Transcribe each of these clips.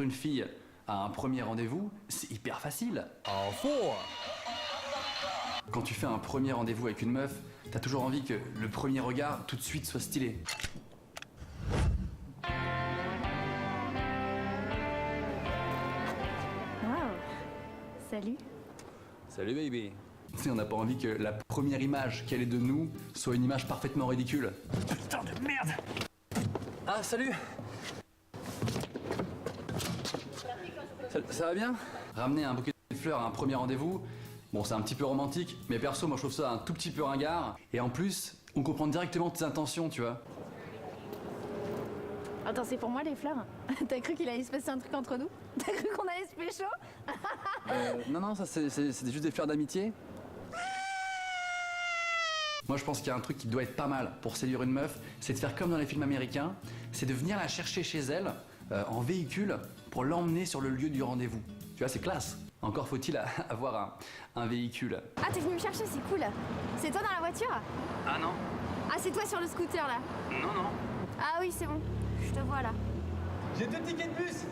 Une fille à un premier rendez-vous, c'est hyper facile. Quand tu fais un premier rendez-vous avec une meuf, t'as toujours envie que le premier regard tout de suite soit stylé. Waouh. Salut. Salut baby. Tu sais, on n'a pas envie que la première image qu'elle ait de nous soit une image parfaitement ridicule. Putain de merde. Ah, salut. Ça va bien? Ramener un bouquet de fleurs à un premier rendez-vous, bon, c'est un petit peu romantique, mais perso, moi je trouve ça un tout petit peu ringard. Et en plus, on comprend directement tes intentions, tu vois. Attends, c'est pour moi les fleurs? T'as cru qu'il allait se passer un truc entre nous? T'as cru qu'on allait se pécho? Non, ça c'est juste des fleurs d'amitié. Moi je pense qu'il y a un truc qui doit être pas mal pour séduire une meuf, c'est de faire comme dans les films américains, c'est de venir la chercher chez elle, en véhicule, pour l'emmener sur le lieu du rendez-vous. Tu vois, c'est classe. Encore faut-il avoir un véhicule. Ah, t'es venu me chercher, c'est cool. C'est toi dans la voiture? Ah non. Ah, c'est toi sur le scooter là? Non. Ah oui, c'est bon. Je te vois là. J'ai 2 tickets de bus.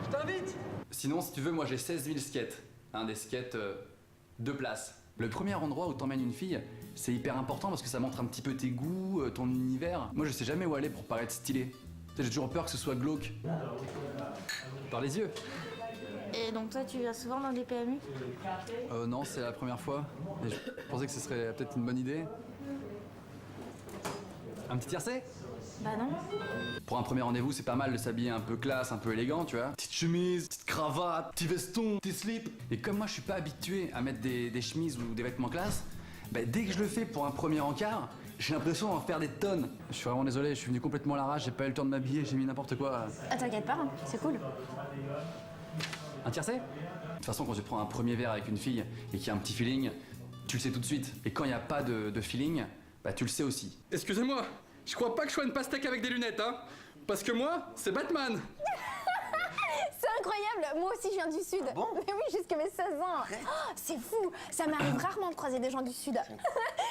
Je t'invite. Sinon, si tu veux, moi j'ai 16 000 skates. Des skates 2 places. Le premier endroit où t'emmènes une fille, c'est hyper important parce que ça montre un petit peu tes goûts, ton univers. Moi je sais jamais où aller pour paraître stylé. Tu sais, j'ai toujours peur que ce soit glauque. Par les yeux. Et donc toi, tu vas souvent dans des PMU? Non, c'est la première fois. Et je pensais que ce serait peut-être une bonne idée. Un petit tiercé? Bah non. Pour un premier rendez-vous, c'est pas mal de s'habiller un peu classe, un peu élégant, tu vois. Petite chemise, petite cravate, petit veston, petit slip. Et comme moi, je suis pas habitué à mettre des chemises ou des vêtements classe, bah, dès que je le fais pour un premier encart, j'ai l'impression d'en faire des tonnes. Je suis vraiment désolé, je suis venu complètement à l'arrache, j'ai pas eu le temps de m'habiller, j'ai mis n'importe quoi. Ah, t'inquiète pas, hein, c'est cool. Un tiercé? De toute façon, quand tu prends un premier verre avec une fille et qu'il y a un petit feeling, tu le sais tout de suite. Et quand il n'y a pas de feeling, bah tu le sais aussi. Excusez-moi, je crois pas que je sois une pastèque avec des lunettes, hein. Parce que moi, c'est Batman. C'est incroyable, moi aussi je viens du sud. bon? Mais oui, jusqu'à mes 16 ans. Oh, c'est fou, ça m'arrive rarement de croiser des gens du sud.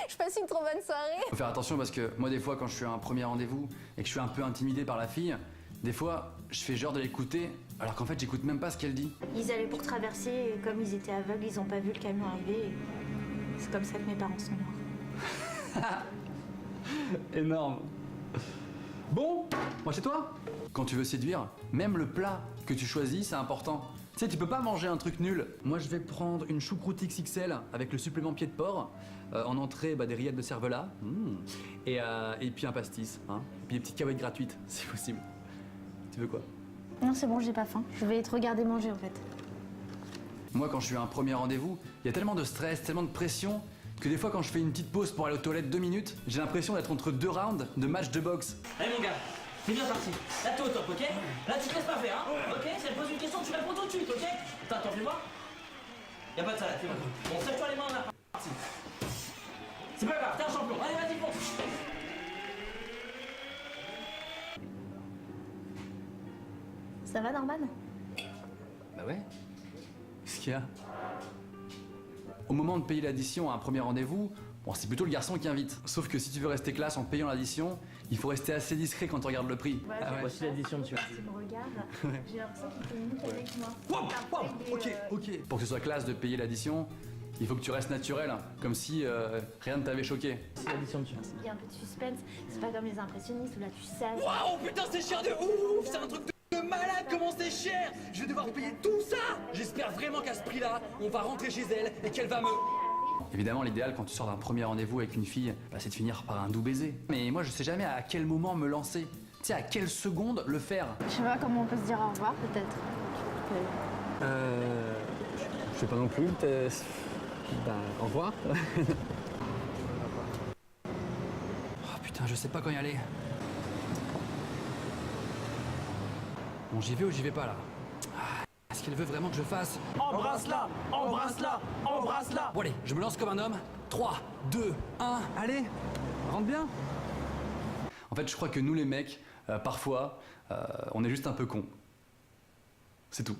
Je passe une trop bonne soirée. Faut faire attention parce que moi, des fois, quand je suis à un premier rendez-vous et que je suis un peu intimidé par la fille, des fois, je fais genre de l'écouter alors qu'en fait, j'écoute même pas ce qu'elle dit. Ils allaient pour traverser et comme ils étaient aveugles, ils ont pas vu le camion arriver. C'est comme ça que mes parents sont morts. Énorme. Bon, moi chez toi. Quand tu veux séduire, même le plat que tu choisis, c'est important. Tu sais, tu peux pas manger un truc nul. Moi, je vais prendre une choucroute XXL avec le supplément pied de porc. En entrée, des rillettes de cervelas. Et puis un pastis. Hein. Et puis des petites cacahuètes gratuites, si possible. Tu veux quoi? Non, c'est bon, j'ai pas faim. Je vais te regarder manger en fait. Moi, quand je suis à un premier rendez-vous, il y a tellement de stress, tellement de pression, que des fois, quand je fais une petite pause pour aller aux toilettes 2 minutes, j'ai l'impression d'être entre 2 rounds de match de boxe. Allez mon gars, c'est bien parti. Là t'es au top, ok? Là tu te laisses pas faire, hein? Ok? Si elle pose une question, tu réponds tout de suite, ok? Attends, fais-moi. Y'a pas de salade, c'est bon. Bon, serre-toi les mains, on a parti. C'est pas grave, t'es un champion. Allez, vas-y, fonce. Ça va, Norman? Bah ouais. Qu'est-ce qu'il y a? Au moment de payer l'addition à un premier rendez-vous, bon, c'est plutôt le garçon qui invite. Sauf que si tu veux rester classe en payant l'addition, il faut rester assez discret quand on regarde le prix. Ah ouais. Voici l'addition, monsieur. Tu me regardes, j'ai l'impression qu'il communique avec moi. Ok. Pour que ce soit classe de payer l'addition, il faut que tu restes naturel, hein, comme si rien ne t'avait choqué. Voici l'addition, monsieur. Il y a un peu de suspense, c'est pas comme les impressionnistes où là tu sais. Waouh, putain, c'est cher de ouf. C'est un truc de malade. Comment c'est cher. Je vais devoir payer tout ça. J'espère vraiment qu'à ce prix-là, on va rentrer chez elle et qu'elle va me... Évidemment, l'idéal quand tu sors d'un premier rendez-vous avec une fille, c'est de finir par un doux baiser. Mais moi, je sais jamais à quel moment me lancer. Tu sais, à quelle seconde le faire. Je sais pas comment on peut se dire au revoir peut-être. Je sais pas non plus, au revoir. Oh putain, je sais pas quand y aller. Bon, j'y vais ou j'y vais pas là? Est-ce qu'elle veut vraiment que je fasse? Embrasse-la, embrasse-la, embrasse-la. Bon allez, je me lance comme un homme. 3, 2, 1, allez, rentre bien. En fait, je crois que nous les mecs, parfois, on est juste un peu cons. C'est tout.